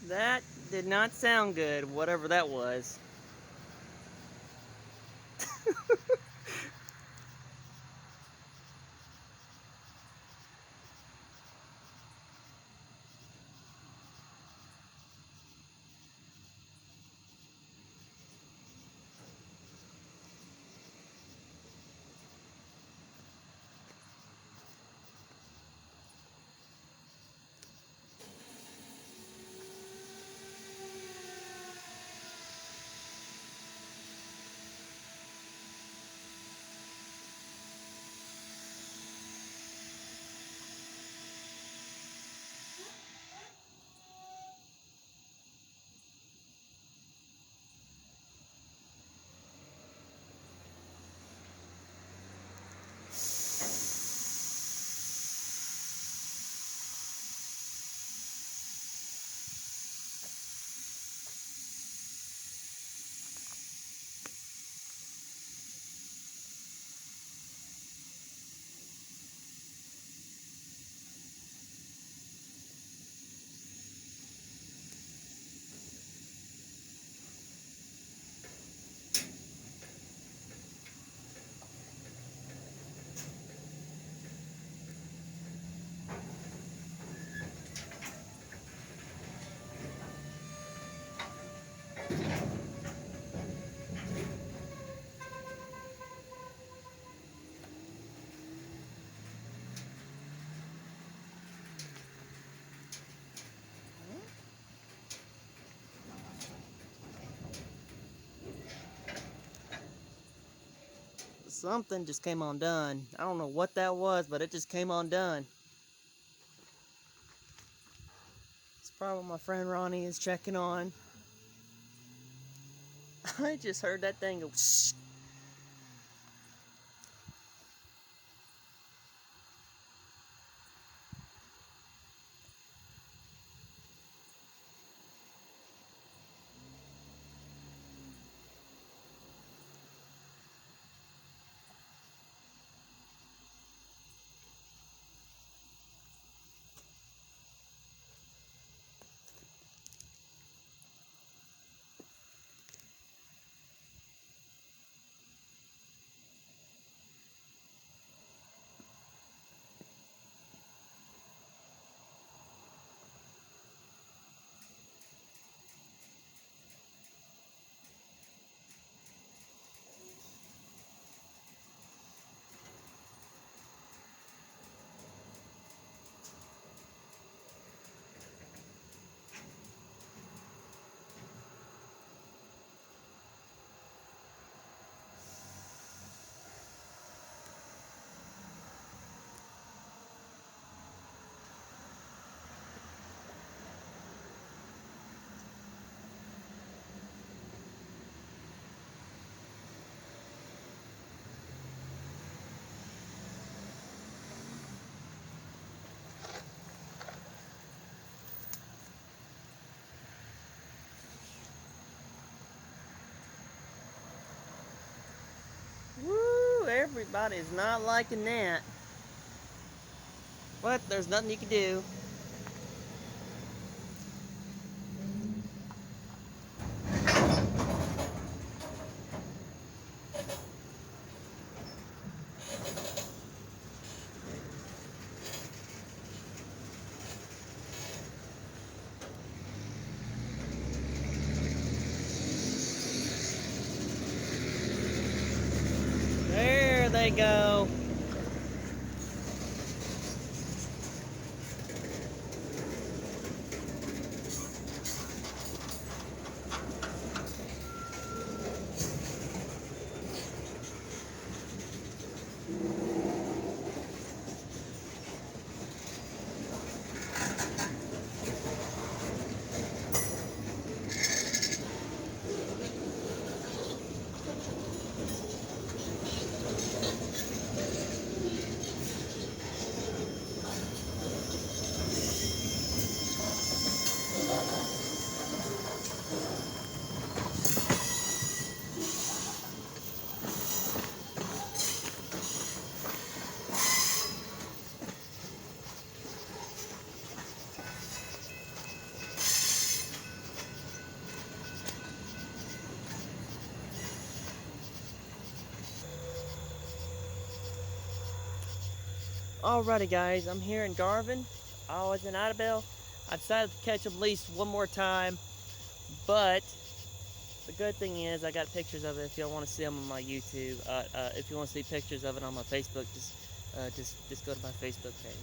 That did not sound good, whatever that was. Something just came undone. I don't know what that was, but it just came undone. It's probably what my friend Ronnie is checking on. I just heard that thing go shh. Woo, everybody's not liking that. But there's nothing you can do. There they go. Alrighty guys, I'm here in Garvin. I was in Idabel. I decided to catch them at least one more time, but the good thing is I got pictures of it if y'all want to see them on my YouTube. If you want to see pictures of it on my Facebook, just go to my Facebook page.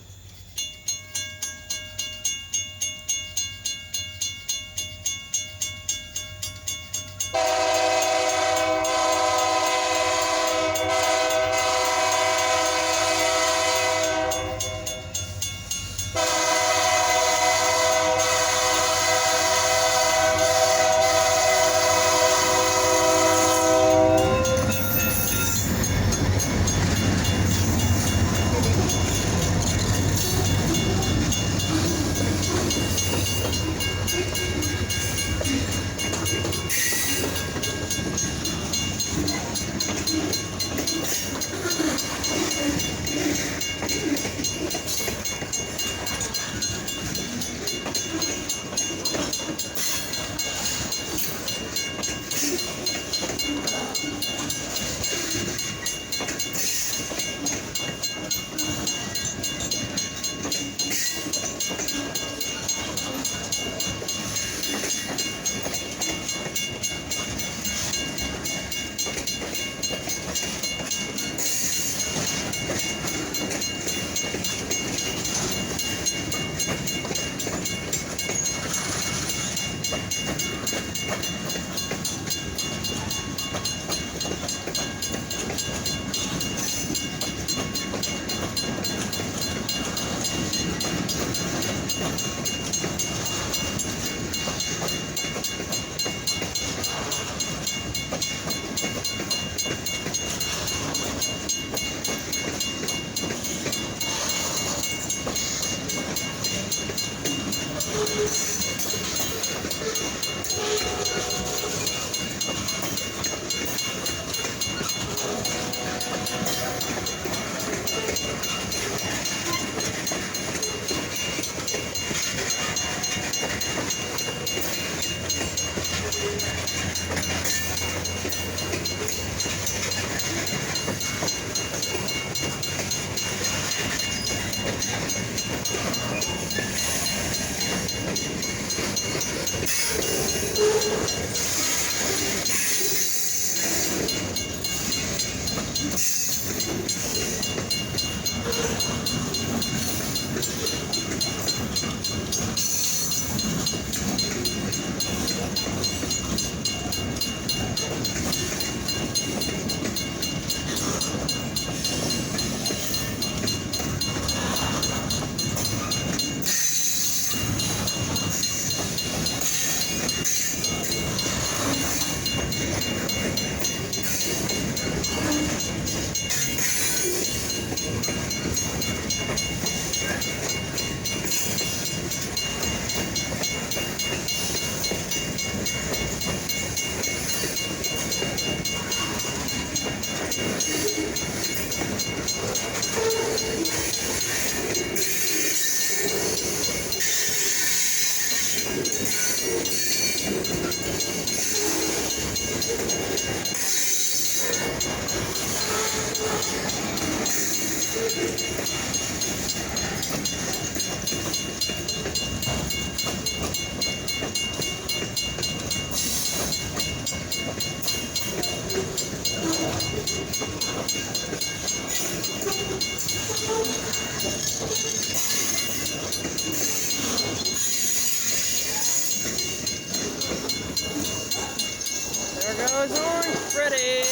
There goes Orange Freddy.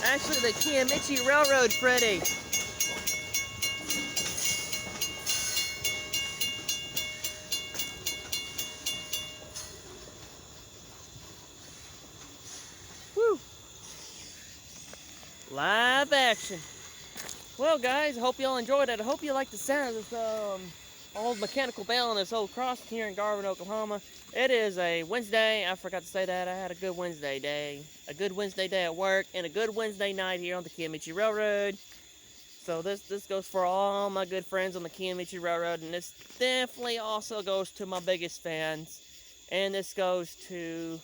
Actually, the Kiamichi Railroad Freddy. Woo! Live action. Well, guys, I hope y'all enjoyed it. I hope you like the sound of this old mechanical bell on this old crossing here in Garvin, Oklahoma. It is a Wednesday. I forgot to say that. I had a good Wednesday day. A good Wednesday day at work and a good Wednesday night here on the Kiamichi Railroad. So this goes for all my good friends on the Kiamichi Railroad, and this definitely also goes to my biggest fans. And this goes to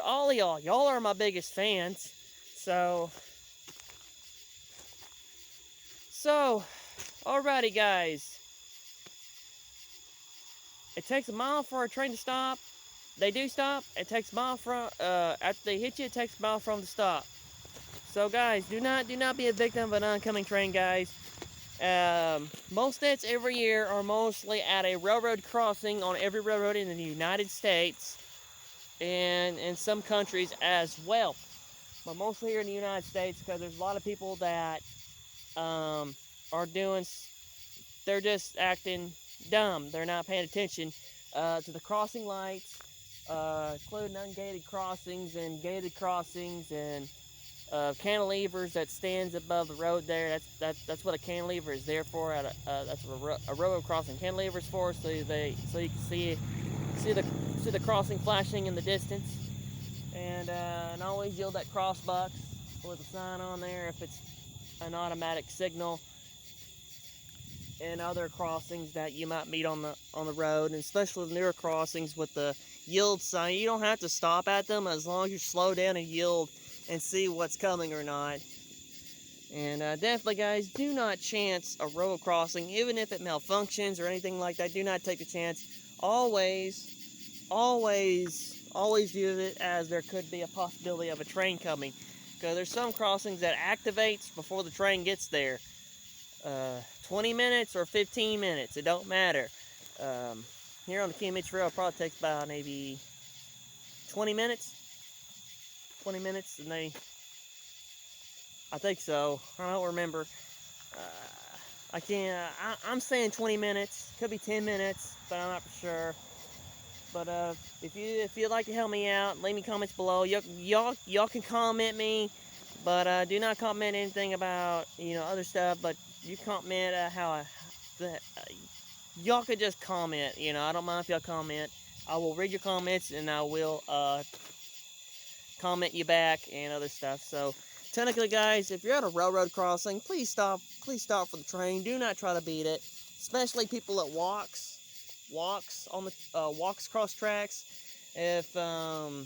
all of y'all. Y'all are my biggest fans. So So, alrighty guys. It takes a mile for a train to stop. They do stop. It takes a mile from after they hit you. It takes a mile from the stop. So guys, do not be a victim of an oncoming train, guys. Most deaths every year are mostly at a railroad crossing on every railroad in the United States and in some countries as well. But mostly here in the United States, because there's a lot of people that are doing, they're just acting dumb. They're not paying attention to the crossing lights, including ungated crossings and gated crossings and cantilevers that stands above the road there. That's what a cantilever is there for. That's what a railroad crossing cantilever is for, so you can see the crossing flashing in the distance, and always yield that crossbox with a sign on there if it's an automatic signal. And other crossings that you might meet on the road, and especially the newer crossings with the yield sign, you don't have to stop at them as long as you slow down and yield and see what's coming or not. And definitely, guys, do not chance a road crossing, even if it malfunctions or anything like that. Do not take a chance. Always use it as there could be a possibility of a train coming, because there's some crossings that activates before the train gets there. 20 minutes or 15 minutes, it don't matter. Here on the Kiamichi Rail, it probably takes about maybe 20 minutes. 20 minutes, and I think so. I don't remember. I'm saying 20 minutes. Could be 10 minutes, but I'm not for sure. But if you'd like to help me out, leave me comments below. Y'all can comment me, but do not comment anything about other stuff. But you comment y'all could just comment. I don't mind if y'all comment. I will read your comments and I will comment you back and other stuff. So technically, guys, if you're at a railroad crossing, please stop for the train. Do not try to beat it, especially people that walks on the walks cross tracks. If the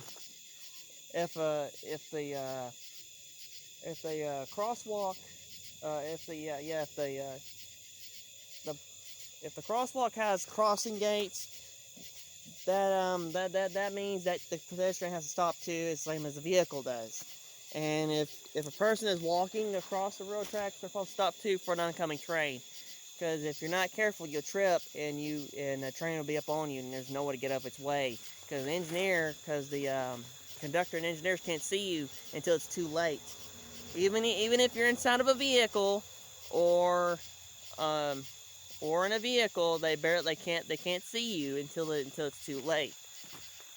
crosswalk if the crosswalk has crossing gates, that means that the pedestrian has to stop too, the same as the vehicle does. And if a person is walking across the railroad tracks, they're supposed to stop too for an oncoming train. Because if you're not careful, you'll trip and the train will be up on you, and there's no way to get up its way. Because the conductor and engineers can't see you until it's too late. Even if you're inside of a vehicle or in a vehicle, they can't see you until it's too late.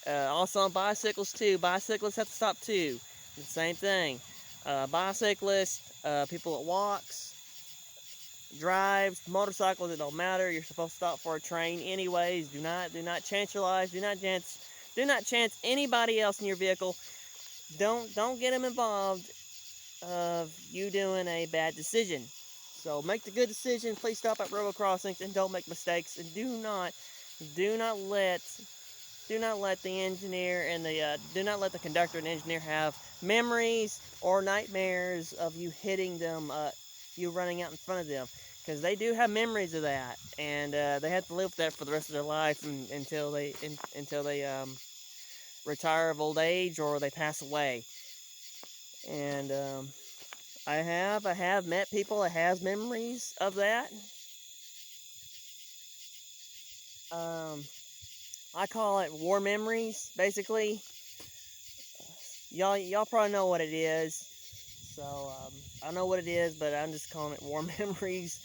Also on bicycles too. Bicyclists have to stop too. The same thing. Bicyclists, people that walks, drives, motorcycles, it don't matter. You're supposed to stop for a train anyways. Do not chance your life. Do not chance anybody else in your vehicle. Don't get them involved of you doing a bad decision. So make the good decision. Please stop at railroad crossings and don't make mistakes. And do not let the engineer and do not let the conductor and engineer have memories or nightmares of you hitting them, you running out in front of them, because they do have memories of that, and they have to live with that for the rest of their life until they retire of old age or they pass away. And I have met people that has memories of that. I call it war memories, basically. Y'all probably know what it is. So I know what it is, but I'm just calling it war memories.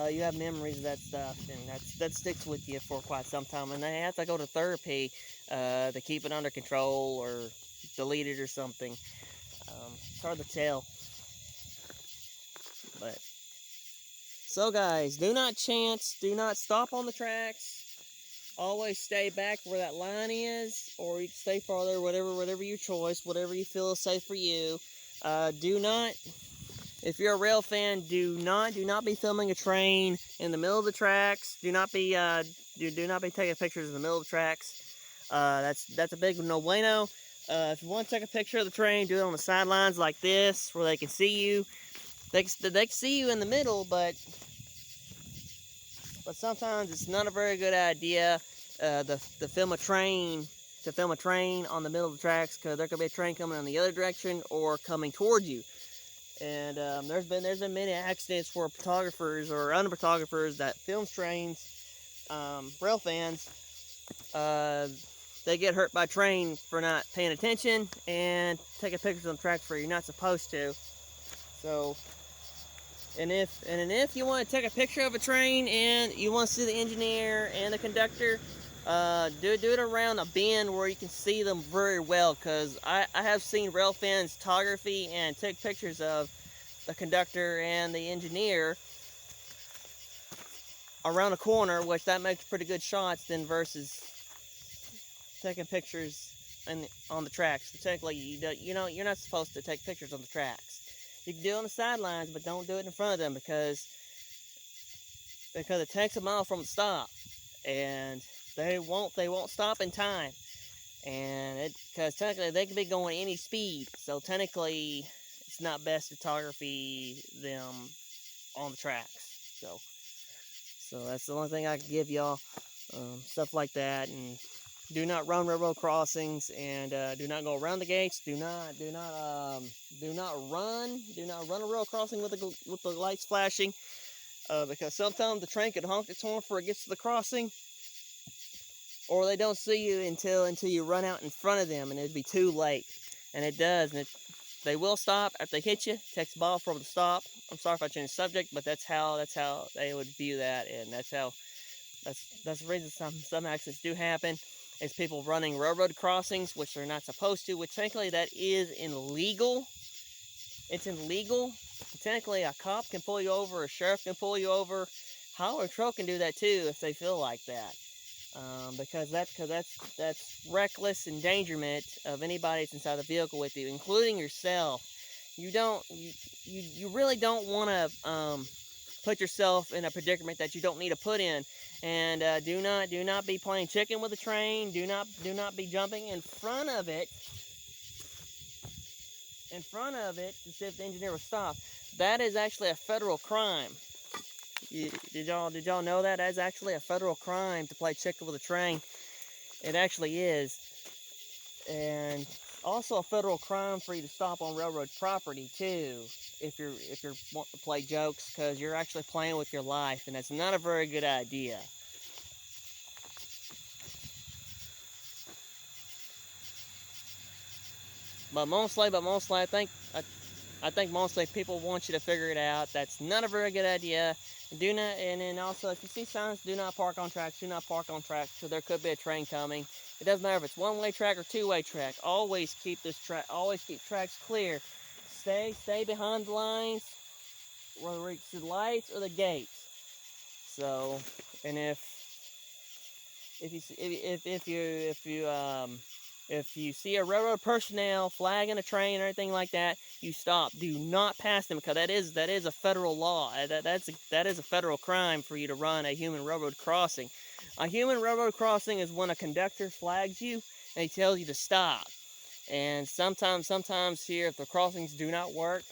You have memories of that stuff, and that sticks with you for quite some time. And they have to go to therapy to keep it under control or delete it or something. It's hard to tell. But so, guys, do not stop on the tracks. Always stay back where that line is, or you can stay farther, whatever your choice, whatever you feel is safe for you. Do not, if you're a rail fan, do not be filming a train in the middle of the tracks. Do not be taking pictures in the middle of the tracks. That's a big no bueno. If you want to take a picture of the train, do it on the sidelines like this, where they can see you. they can see you in the middle, but sometimes it's not a very good idea to film a train on the middle of the tracks, because there could be a train coming in the other direction or coming towards you. And there's been many accidents where photographers or other photographers that film trains, rail fans, they get hurt by a train for not paying attention and taking pictures on tracks where you're not supposed to. So, and if you want to take a picture of a train and you want to see the engineer and the conductor, do it around a bend where you can see them very well, because I have seen rail fans photography and take pictures of the conductor and the engineer around a corner, which that makes pretty good shots then versus taking pictures on the tracks. So technically, you're not supposed to take pictures on the tracks. You can do it on the sidelines, but don't do it in front of them, because it takes a mile from the stop, and they won't stop in time, and because technically they can be going any speed. So technically, it's not best to photography them on the tracks. So that's the only thing I can give y'all. Stuff like that, and do not run railroad crossings, and do not go around the gates. Do not run a railroad crossing with the lights flashing, because sometimes the train could honk its horn before it gets to the crossing, or they don't see you until you run out in front of them, and it'd be too late. And it does, and they will stop after they hit you. It takes a ball for them to stop. I'm sorry if I changed the subject, but that's how they would view that, and that's the reason some accidents do happen, is people running railroad crossings, which they're not supposed to, which technically that is illegal. It's illegal. Technically, a cop can pull you over, a sheriff can pull you over, highway patrol can do that too if they feel like that, because that's reckless endangerment of anybody that's inside the vehicle with you, including yourself. You really don't want to put yourself in a predicament that you don't need to put in. And do not be playing chicken with the train. Do not be jumping in front of it to see if the engineer will stop. That is actually a federal crime. Did y'all know that? That's actually a federal crime to play chicken with a train. It actually is. And also a federal crime for you to stop on railroad property too, if you're wanting to play jokes, because you're actually playing with your life, and that's not a very good idea. But mostly, I think mostly people want you to figure it out. That's not a very good idea. And then also, if you see signs, do not park on tracks. Do not park on tracks, so there could be a train coming. It doesn't matter if it's one-way track or two-way track. Always keep tracks clear. Stay behind the lines, whether it's the lights or the gates. So, and if you see a railroad personnel flagging a train or anything like that, you stop. Do not pass them, because that is a federal law. That is a federal crime for you to run a human railroad crossing. A human railroad crossing is when a conductor flags you and he tells you to stop. And sometimes here, if the crossings do not work,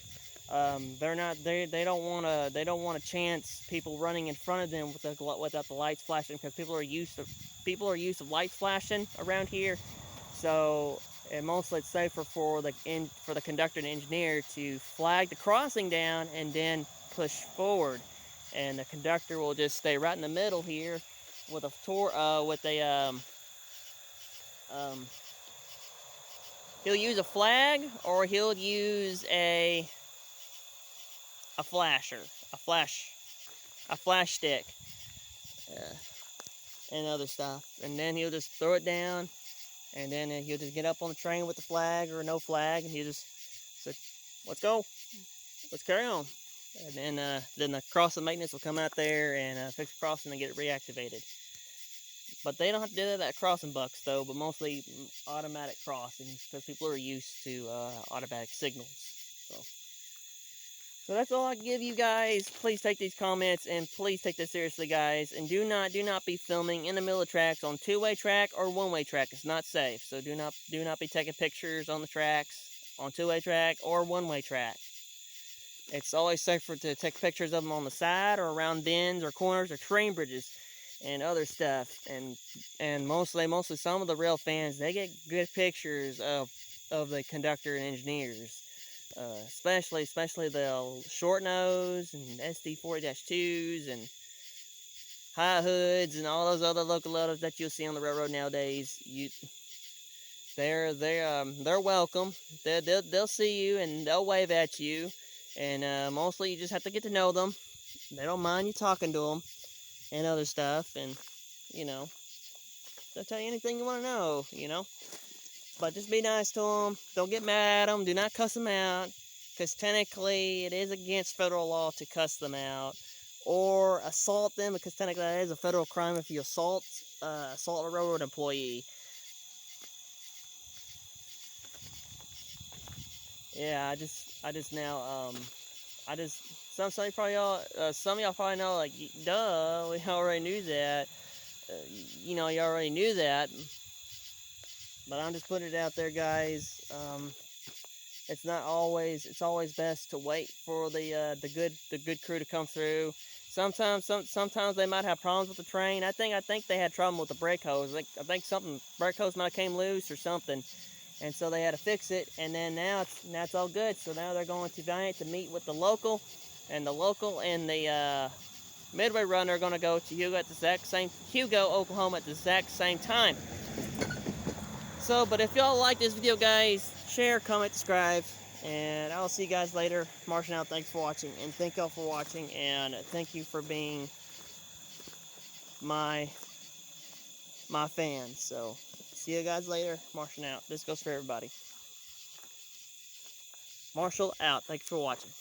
they don't want to chance people running in front of them without the lights flashing, because people are used to lights flashing around here. So, and mostly it's safer for the conductor and engineer to flag the crossing down and then push forward, and the conductor will just stay right in the middle here with he'll use a flag, or he'll use a flash stick, and other stuff, and then he'll just throw it down. And then he'll just get up on the train with the flag or no flag, and he'll just say, "Let's go, let's carry on." And then the crossing maintenance will come out there and fix the crossing and get it reactivated. But they don't have to do that at crossing bucks though, but mostly automatic crossings, because people are used to automatic signals. So that's all I can give you guys. Please take these comments, and please take this seriously, guys. And do not be filming in the middle of tracks on two-way track or one-way track. It's not safe. So do not be taking pictures on the tracks on two-way track or one-way track. It's always safer to take pictures of them on the side or around bends or corners or train bridges and other stuff. And mostly some of the rail fans, they get good pictures of the conductor and engineers. Especially the short nose and SD40-2s and high hoods and all those other locomotives that you'll see on the railroad nowadays. They're welcome. They'll see you and they'll wave at you, and mostly you just have to get to know them. They don't mind you talking to them and other stuff, and you know they'll tell you anything you want to know. But just be nice to them. Don't get mad at them. Do not cuss them out, because technically it is against federal law to cuss them out or assault them, because technically that is a federal crime if you assault a railroad employee. Yeah, some of y'all probably know, like, duh, we already knew that. You already knew that. But I'm just putting it out there, guys. It's always best to wait for the good crew to come through. Sometimes they might have problems with the train. I think they had trouble with the brake hose. I think something brake hose might have came loose or something, and so they had to fix it. And then now it's all good. So now they're going to Valiant to meet with the local, and the Midway runner are going to go to Hugo, Oklahoma at the exact same time. So, but if y'all like this video, guys, share, comment, subscribe, and I'll see you guys later. Martian out. Thanks for watching, and thank y'all for watching, and thank you for being my fans. So, see you guys later. Martian out. This goes for everybody. Marshall out. Thanks for watching.